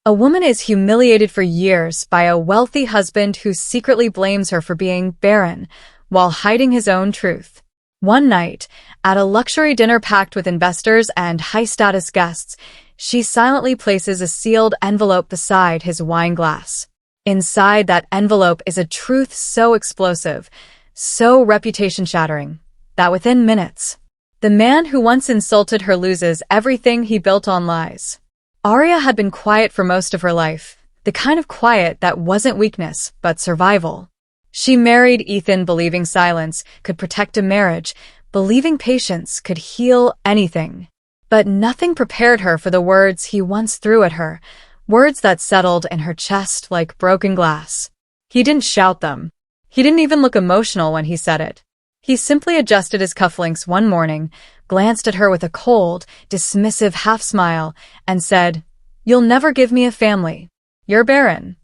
A woman is humiliated for years by a wealthy husband who secretly blames her for being barren while hiding his own truth. One night, at a luxury dinner packed with investors and high-status guests, she silently places a sealed envelope beside his wine glass. Inside that envelope is a truth so explosive, so reputation-shattering, that within minutes, the man who once insulted her loses everything he built on lies. Arya had been quiet for most of her life, the kind of quiet that wasn't weakness, but survival. She married Ethan believing silence could protect a marriage, believing patience could heal anything. But nothing prepared her for the words he once threw at her, words that settled in her chest like broken glass. He didn't shout them. He didn't even look emotional when he said it. He simply adjusted his cufflinks one morning, glanced at her with a cold, dismissive half-smile, and said, "You'll never give me a family. You're barren."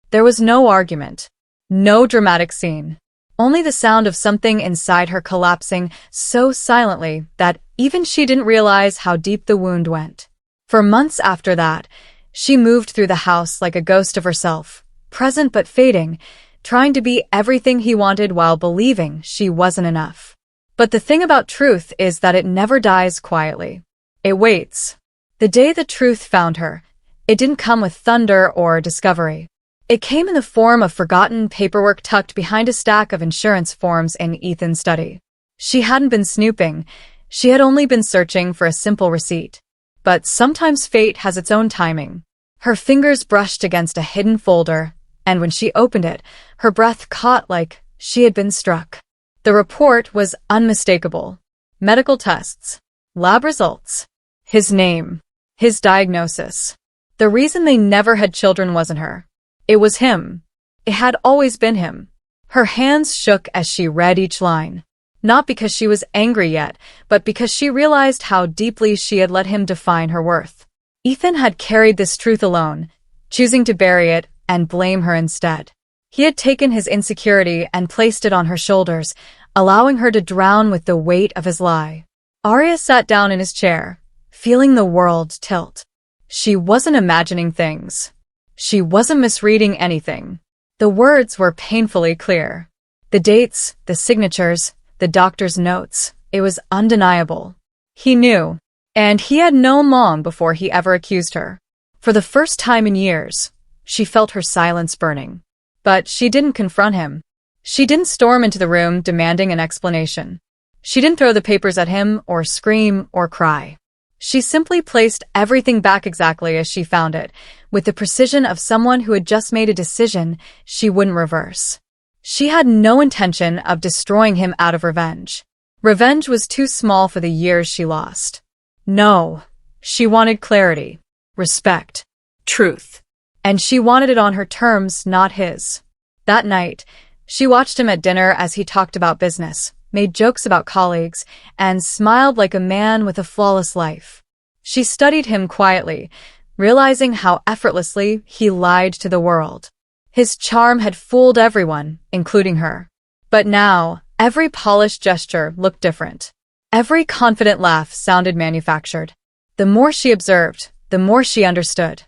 There was no argument. No dramatic scene. Only the sound of something inside her collapsing so silently that even she didn't realize how deep the wound went. For months after that, she moved through the house like a ghost of herself, present but fading, trying to be everything he wanted while believing she wasn't enough. But the thing about truth is that it never dies quietly. It waits. The day the truth found her, it didn't come with thunder or discovery. It came in the form of forgotten paperwork tucked behind a stack of insurance forms in Ethan's study. She hadn't been snooping. She had only been searching for a simple receipt. But sometimes fate has its own timing. Her fingers brushed against a hidden folder, and when she opened it, her breath caught like she had been struck. The report was unmistakable. Medical tests, lab results, his name, his diagnosis. The reason they never had children wasn't her. It was him. It had always been him. Her hands shook as she read each line. Not because she was angry yet, but because she realized how deeply she had let him define her worth. Ethan had carried this truth alone, choosing to bury it and blame her instead. He had taken his insecurity and placed it on her shoulders, allowing her to drown with the weight of his lie. Arya sat down in his chair, feeling the world tilt. She wasn't imagining things. She wasn't misreading anything. The words were painfully clear. The dates, the signatures, the doctor's notes, it was undeniable. He knew, and he had known long before he ever accused her. For the first time in years, she felt her silence burning. But she didn't confront him. She didn't storm into the room demanding an explanation. She didn't throw the papers at him or scream or cry. She simply placed everything back exactly as she found it, with the precision of someone who had just made a decision she wouldn't reverse. She had no intention of destroying him out of revenge. Revenge was too small for the years she lost. No, she wanted clarity, respect, truth. And she wanted it on her terms, not his. That night, she watched him at dinner as he talked about business, made jokes about colleagues, and smiled like a man with a flawless life. She studied him quietly, realizing how effortlessly he lied to the world. His charm had fooled everyone, including her. But now, every polished gesture looked different. Every confident laugh sounded manufactured. The more she observed, the more she understood.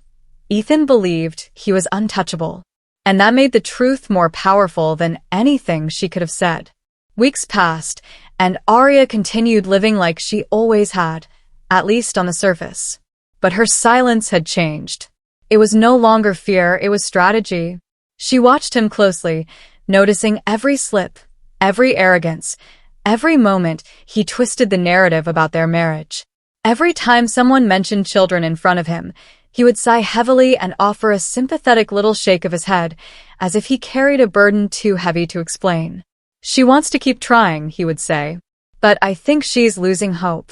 Ethan believed he was untouchable, and that made the truth more powerful than anything she could have said. Weeks passed, and Arya continued living like she always had, at least on the surface. But her silence had changed. It was no longer fear, it was strategy. She watched him closely, noticing every slip, every arrogance, every moment he twisted the narrative about their marriage. Every time someone mentioned children in front of him, he would sigh heavily and offer a sympathetic little shake of his head, as if he carried a burden too heavy to explain. "She wants to keep trying," he would say. "But I think she's losing hope."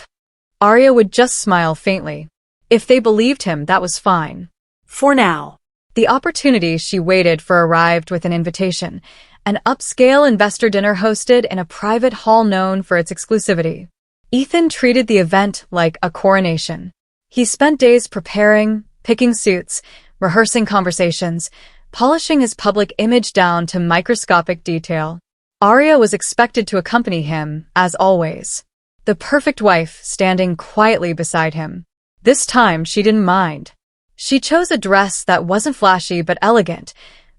Arya would just smile faintly. If they believed him, that was fine. For now. The opportunity she waited for arrived with an invitation, an upscale investor dinner hosted in a private hall known for its exclusivity. Ethan treated the event like a coronation. He spent days preparing, picking suits, rehearsing conversations, polishing his public image down to microscopic detail. Arya was expected to accompany him, as always. The perfect wife standing quietly beside him. This time she didn't mind. She chose a dress that wasn't flashy but elegant,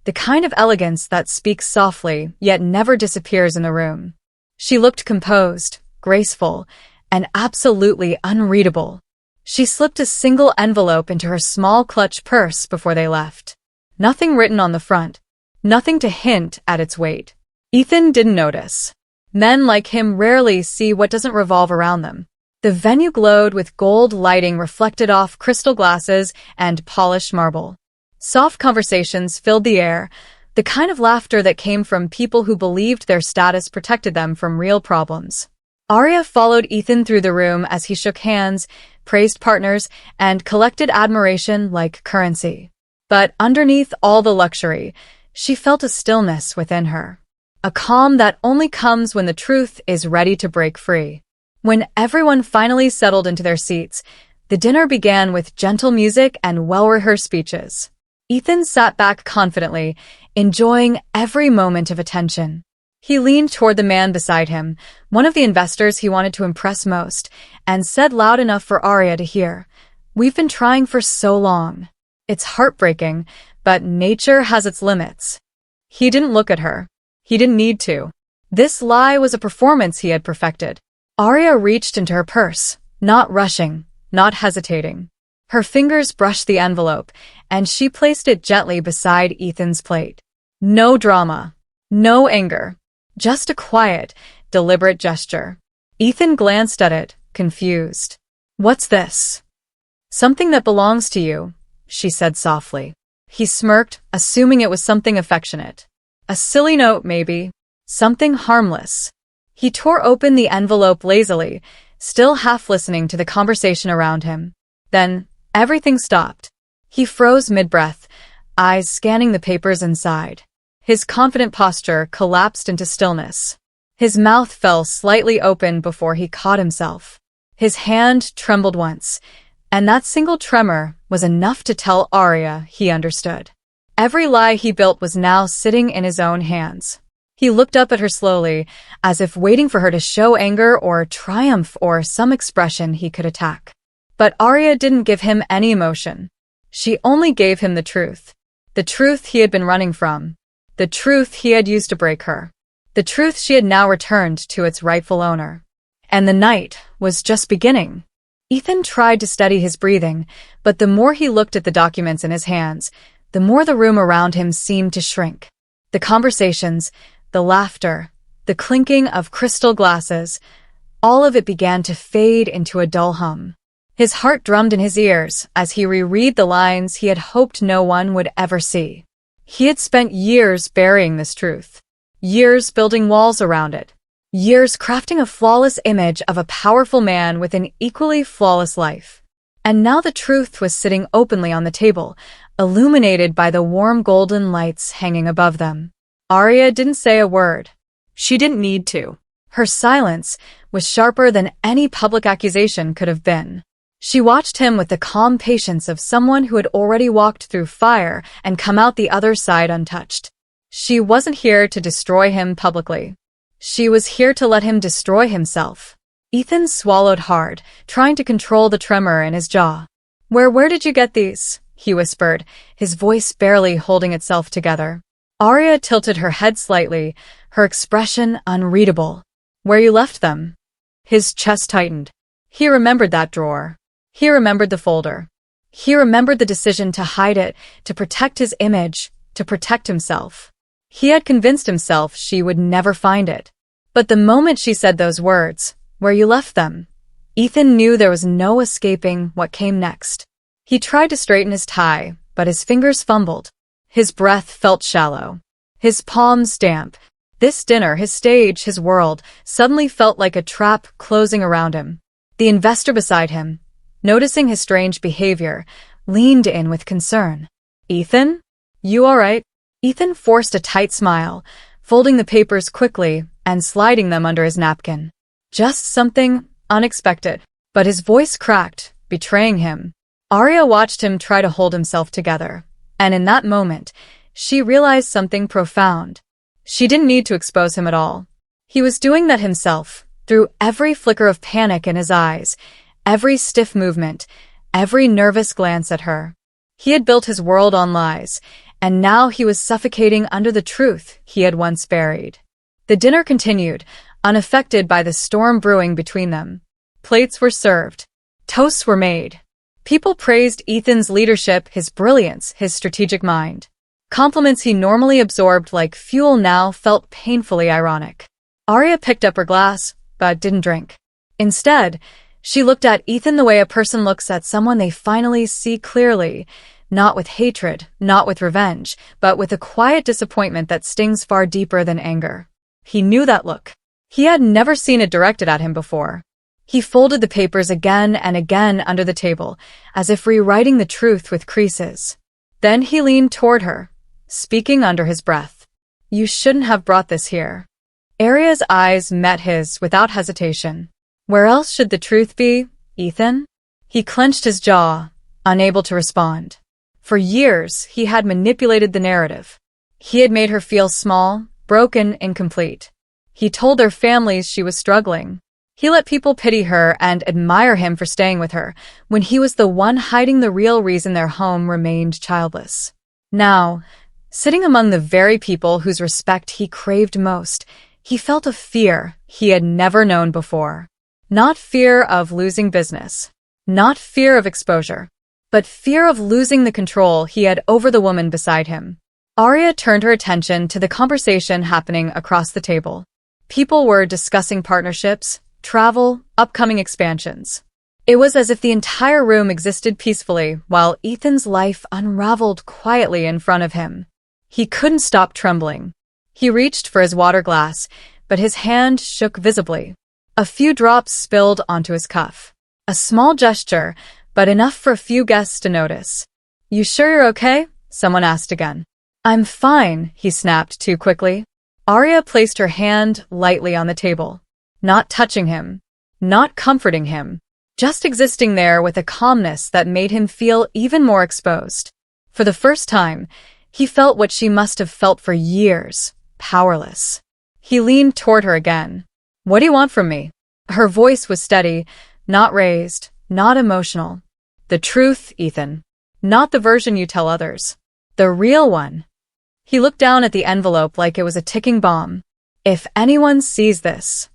the kind of elegance that speaks softly yet never disappears in the room. She looked composed, graceful, and absolutely unreadable. She slipped a single envelope into her small clutch purse before they left. Nothing written on the front, nothing to hint at its weight. Ethan didn't notice. Men like him rarely see what doesn't revolve around them. The venue glowed with gold lighting reflected off crystal glasses and polished marble. Soft conversations filled the air, the kind of laughter that came from people who believed their status protected them from real problems. Arya followed Ethan through the room as he shook hands, praised partners, and collected admiration like currency. But underneath all the luxury, she felt a stillness within her. A calm that only comes when the truth is ready to break free. When everyone finally settled into their seats, the dinner began with gentle music and well-rehearsed speeches. Ethan sat back confidently, enjoying every moment of attention. He leaned toward the man beside him, one of the investors he wanted to impress most, and said loud enough for Arya to hear, "We've been trying for so long. It's heartbreaking, but nature has its limits." He didn't look at her. He didn't need to. This lie was a performance he had perfected. Arya reached into her purse, not rushing, not hesitating. Her fingers brushed the envelope, and she placed it gently beside Ethan's plate. No drama, no anger, just a quiet, deliberate gesture. Ethan glanced at it, confused. "What's this?" "Something that belongs to you," she said softly. He smirked, assuming it was something affectionate. A silly note, maybe. Something harmless. He tore open the envelope lazily, still half listening to the conversation around him. Then, everything stopped. He froze mid-breath, eyes scanning the papers inside. His confident posture collapsed into stillness. His mouth fell slightly open before he caught himself. His hand trembled once, and that single tremor was enough to tell Arya he understood. Every lie he built was now sitting in his own hands. He looked up at her slowly, as if waiting for her to show anger or triumph or some expression he could attack. But Arya didn't give him any emotion. She only gave him the truth he had been running from, the truth he had used to break her, the truth she had now returned to its rightful owner. And the night was just beginning. Ethan tried to steady his breathing, but the more he looked at the documents in his hands, the more the room around him seemed to shrink. The conversations, the laughter, the clinking of crystal glasses, all of it began to fade into a dull hum. His heart drummed in his ears as he reread the lines he had hoped no one would ever see. He had spent years burying this truth, years building walls around it, years crafting a flawless image of a powerful man with an equally flawless life. And now the truth was sitting openly on the table, illuminated by the warm golden lights hanging above them. Arya didn't say a word. She didn't need to. Her silence was sharper than any public accusation could have been. She watched him with the calm patience of someone who had already walked through fire and come out the other side untouched. She wasn't here to destroy him publicly. She was here to let him destroy himself. Ethan swallowed hard, trying to control the tremor in his jaw. Where did you get these?" he whispered, his voice barely holding itself together. Arya tilted her head slightly, her expression unreadable. "Where you left them?" His chest tightened. He remembered that drawer. He remembered the folder. He remembered the decision to hide it, to protect his image, to protect himself. He had convinced himself she would never find it. But the moment she said those words, "Where you left them," Ethan knew there was no escaping what came next. He tried to straighten his tie, but his fingers fumbled. His breath felt shallow. His palms damp. This dinner, his stage, his world, suddenly felt like a trap closing around him. The investor beside him, noticing his strange behavior, leaned in with concern. "Ethan? You all right?" Ethan forced a tight smile, folding the papers quickly and sliding them under his napkin. "Just something unexpected." But his voice cracked, betraying him. Arya watched him try to hold himself together, and in that moment, she realized something profound. She didn't need to expose him at all. He was doing that himself, through every flicker of panic in his eyes, every stiff movement, every nervous glance at her. He had built his world on lies, and now he was suffocating under the truth he had once buried. The dinner continued, unaffected by the storm brewing between them. Plates were served. Toasts were made. People praised Ethan's leadership, his brilliance, his strategic mind. Compliments he normally absorbed like fuel now felt painfully ironic. Arya picked up her glass, but didn't drink. Instead, she looked at Ethan the way a person looks at someone they finally see clearly, not with hatred, not with revenge, but with a quiet disappointment that stings far deeper than anger. He knew that look. He had never seen it directed at him before. He folded the papers again and again under the table, as if rewriting the truth with creases. Then he leaned toward her, speaking under his breath. "You shouldn't have brought this here." Arya's eyes met his without hesitation. "Where else should the truth be, Ethan?" He clenched his jaw, unable to respond. For years, he had manipulated the narrative. He had made her feel small, broken, incomplete. He told their families she was struggling. He let people pity her and admire him for staying with her, when he was the one hiding the real reason their home remained childless. Now, sitting among the very people whose respect he craved most, he felt a fear he had never known before. Not fear of losing business. Not fear of exposure. But fear of losing the control he had over the woman beside him. Arya turned her attention to the conversation happening across the table. People were discussing partnerships, travel, upcoming expansions. It was as if the entire room existed peacefully while Ethan's life unraveled quietly in front of him. He couldn't stop trembling. He reached for his water glass, but his hand shook visibly. A few drops spilled onto his cuff. A small gesture, but enough for a few guests to notice. "You sure you're okay?" someone asked again. "I'm fine," he snapped too quickly. Arya placed her hand lightly on the table, not touching him, not comforting him, just existing there with a calmness that made him feel even more exposed. For the first time, he felt what she must have felt for years, powerless. He leaned toward her again. "What do you want from me?" Her voice was steady, not raised, not emotional. "The truth, Ethan. Not the version you tell others. The real one." He looked down at the envelope like it was a ticking bomb. "If anyone sees this,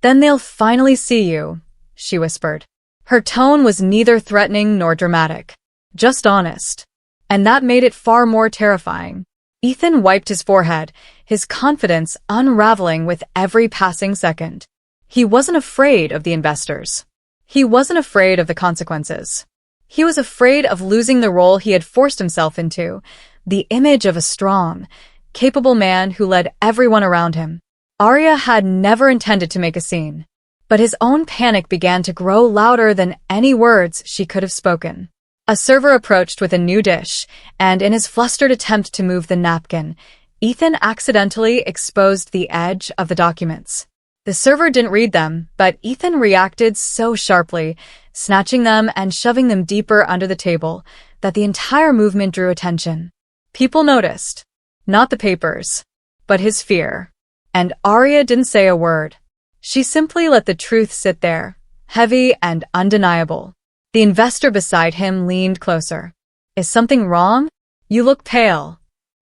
then they'll finally see you," she whispered. Her tone was neither threatening nor dramatic, just honest. And that made it far more terrifying. Ethan wiped his forehead, his confidence unraveling with every passing second. He wasn't afraid of the investors. He wasn't afraid of the consequences. He was afraid of losing the role he had forced himself into, the image of a strong, capable man who led everyone around him. Arya had never intended to make a scene, but his own panic began to grow louder than any words she could have spoken. A server approached with a new dish, and in his flustered attempt to move the napkin, Ethan accidentally exposed the edge of the documents. The server didn't read them, but Ethan reacted so sharply, snatching them and shoving them deeper under the table, that the entire movement drew attention. People noticed. Not the papers, but his fear. And Arya didn't say a word. She simply let the truth sit there, heavy and undeniable. The investor beside him leaned closer. "Is something wrong? You look pale."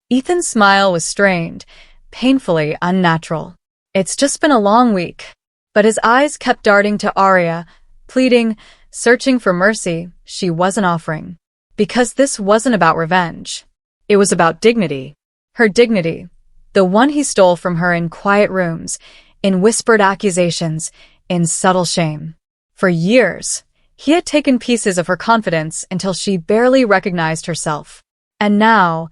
Ethan's smile was strained, painfully unnatural. "It's just been a long week." But his eyes kept darting to Arya, pleading, searching for mercy she wasn't offering. Because this wasn't about revenge. It was about dignity. Her dignity. The one he stole from her in quiet rooms, in whispered accusations, in subtle shame. For years, he had taken pieces of her confidence until she barely recognized herself. And now,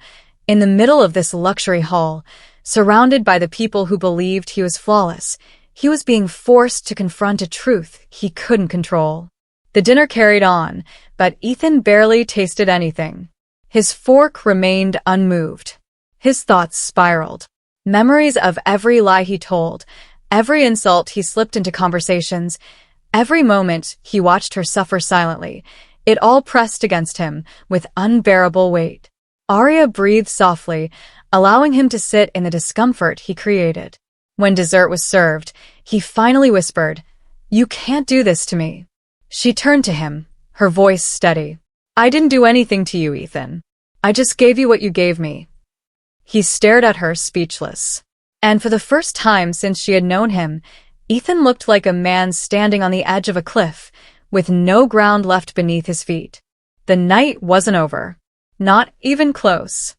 in the middle of this luxury hall, surrounded by the people who believed he was flawless, he was being forced to confront a truth he couldn't control. The dinner carried on, but Ethan barely tasted anything. His fork remained unmoved. His thoughts spiraled. Memories of every lie he told, every insult he slipped into conversations, every moment he watched her suffer silently, it all pressed against him with unbearable weight. Arya breathed softly, allowing him to sit in the discomfort he created. When dessert was served, he finally whispered, "You can't do this to me." She turned to him, her voice steady. I didn't do anything to you, Ethan. I just gave you what you gave me. He stared at her, speechless. And for the first time since she had known him, Ethan looked like a man standing on the edge of a cliff, with no ground left beneath his feet. The night wasn't over. Not even close.